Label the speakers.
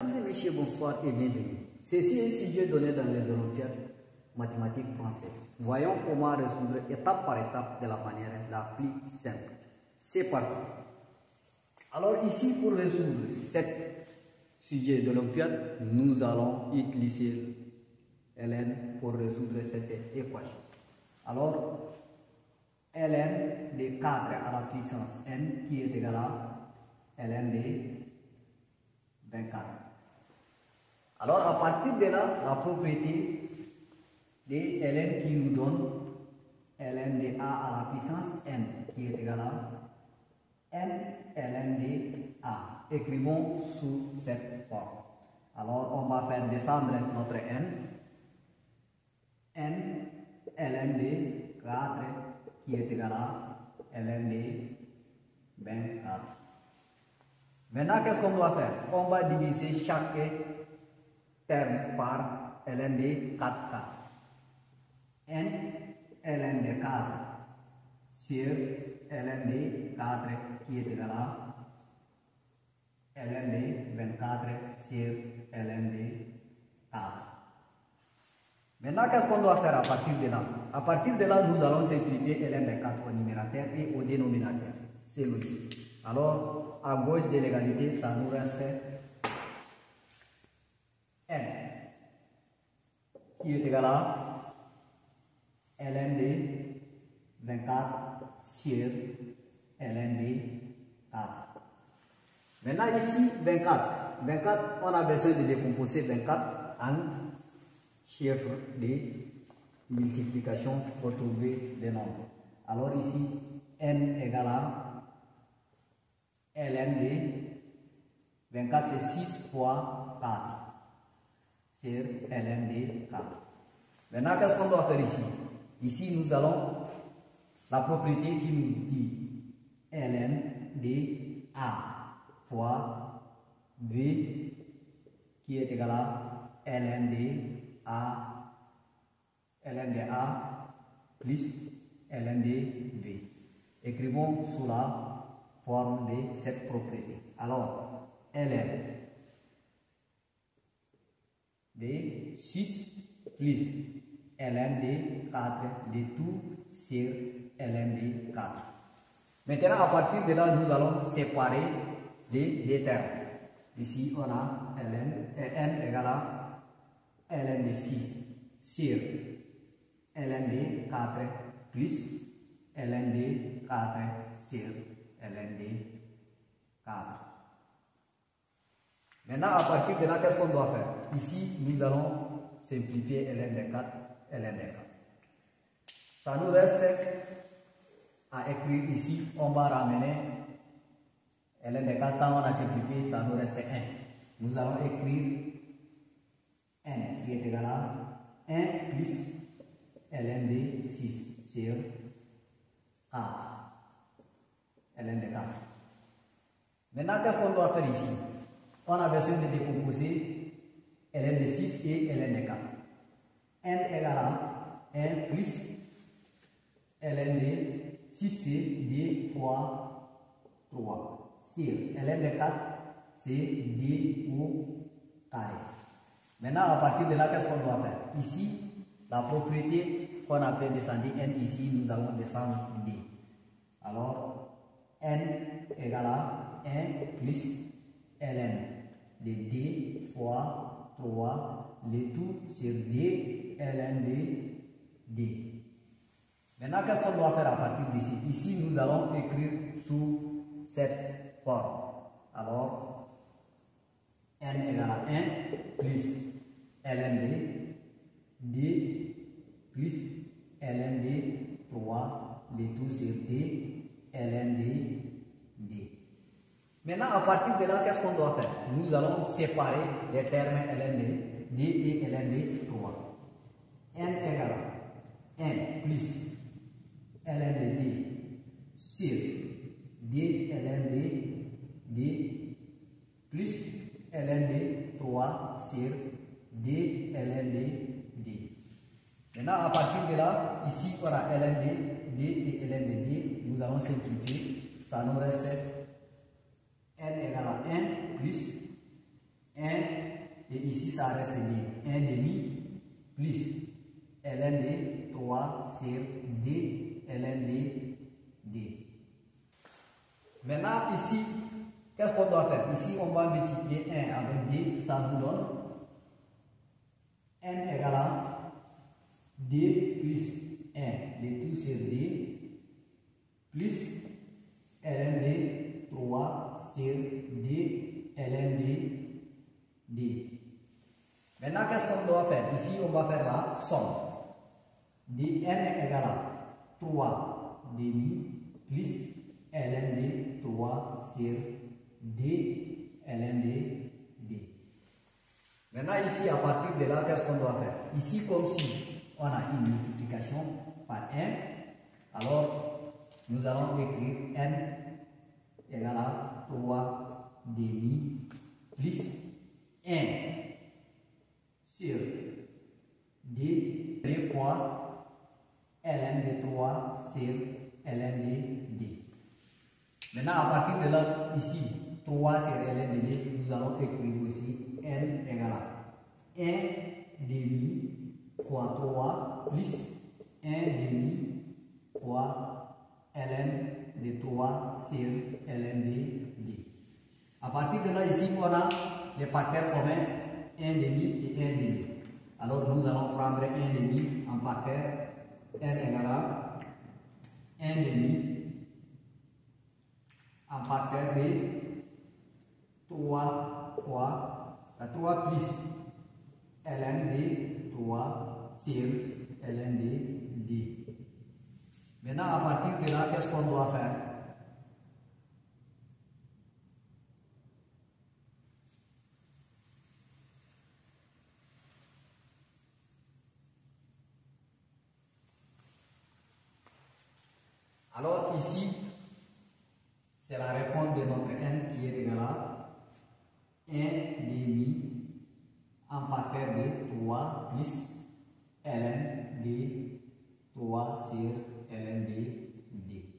Speaker 1: Mesdames et messieurs, bonsoir et bienvenue. Ceci est un sujet donné dans les Olympiades mathématiques françaises. Voyons comment résoudre étape par étape de la manière la plus simple. C'est parti. Alors ici, pour résoudre ce sujet de l'Olympiade, nous allons utiliser ln pour résoudre cette équation. Alors, ln de 4 à la puissance n qui est égal à ln de 24. Alors, à partir de là, la propriété de ln qui nous donne ln de a à la puissance n qui est égal à n ln de a. Écrivons sous cette forme. Alors, on va faire descendre notre n ln de 4 qui est égal à ln de 24. Maintenant, qu'est-ce qu'on doit faire? On va diviser chaque terme par ln de 4. n ln de 4 sur ln de 4 qui est égal à ln de 24 sur ln de 4. Maintenant, qu'est-ce qu'on doit faire à partir de là? À partir de là, nous allons simplifier ln de 4 au numérateur et au dénominateur. C'est logique. Alors, à gauche de l'égalité, ça nous reste n qui est égal à ln de 24 sur ln de 4. Maintenant ici, 24, on a besoin de décomposer 24 en chiffres de multiplication pour trouver les nombres. Alors ici, n égale à ln de 24, c'est 6 fois 4 sur ln de 4. Maintenant, qu'est-ce qu'on doit faire ici? Ici, nous allons la propriété qui nous dit ln de a fois b qui est égal à ln de a plus ln de b. Écrivons sous la forme de cette propriété. Alors, ln de 6 plus ln de 4 de tout sur ln de 4. Maintenant, à partir de là, nous allons séparer les termes. Ici, on a n égale à ln de 6 sur ln de 4 plus ln de 4 sur ln de 4. Maintenant, à partir de là, qu'est-ce qu'on doit faire? Ici, nous allons simplifier ln de 4, ln de 4. Ça nous reste à écrire ici. On va ramener ln de 4. Quand on a simplifié, ça nous reste 1. Nous allons écrire n qui est égal à 1 plus ln de 6 sur 4. ln de 4. Maintenant, qu'est-ce qu'on doit faire ici? On a besoin de décomposer ln de 6 et ln de 4. n égale à 1 plus ln de 6, c'est 2 fois 3. Sur ln de 4, c'est 2 au carré. Maintenant, à partir de là, qu'est-ce qu'on doit faire? Ici, la propriété qu'on a fait descendre n, ici, nous allons descendre d. Alors, n égale à 1 plus ln de 2 fois 3, le tout sur d ln de d. Maintenant, qu'est-ce qu'on doit faire à partir d'ici? Ici, nous allons écrire sous cette forme. Alors, n égale à 1 plus ln de 2 plus ln de 3, le tout sur d ln de d. Maintenant, à partir de là, qu'est-ce qu'on doit faire? Nous allons séparer les termes ln de d et ln de 3. n égale à 1 plus ln de d sur d ln de d plus ln de 3 sur d ln de d. Maintenant, à partir de là, ici, on a ln de d et ln de d. Nous allons simplifier. Ça nous reste n égale à 1 plus 1 et ici ça reste D. 1 demi plus ln de 3 sur D ln de D. Maintenant ici, qu'est-ce qu'on doit faire? Ici on va multiplier 1 avec D, ça nous donne n égale à D plus 1, le tout sur D, plus ln de 3 sur D ln de D. Maintenant, qu'est-ce qu'on doit faire? Ici, on va faire la somme. dn est égal à 3 demi plus ln de 3 sur D ln de D. Maintenant, ici, à partir de là, qu'est-ce qu'on doit faire? Ici, comme si on a une multiplication par 1, alors nous allons écrire n égale à 3 demi plus 1 sur D 2 fois ln de 3 sur ln de D. Maintenant, à partir de là, ici, 3 sur ln de D, nous allons écrire aussi n égale à 1 demi fois 3 plus 1 demi fois ln de 3 sur ln de D. À partir de là, ici, on a les facteurs communs 1 demi et 1 demi. Alors nous allons prendre 1 demi en facteur n égale à 1 demi en facteur de 3 fois 3 plus ln de 3 sur ln de D. Maintenant à partir de là, qu'est-ce qu'on doit faire? Alors ici, c'est la réponse de notre n qui est égale à 1 demi en facteur de 3 plus ln de 3 sur ln de D.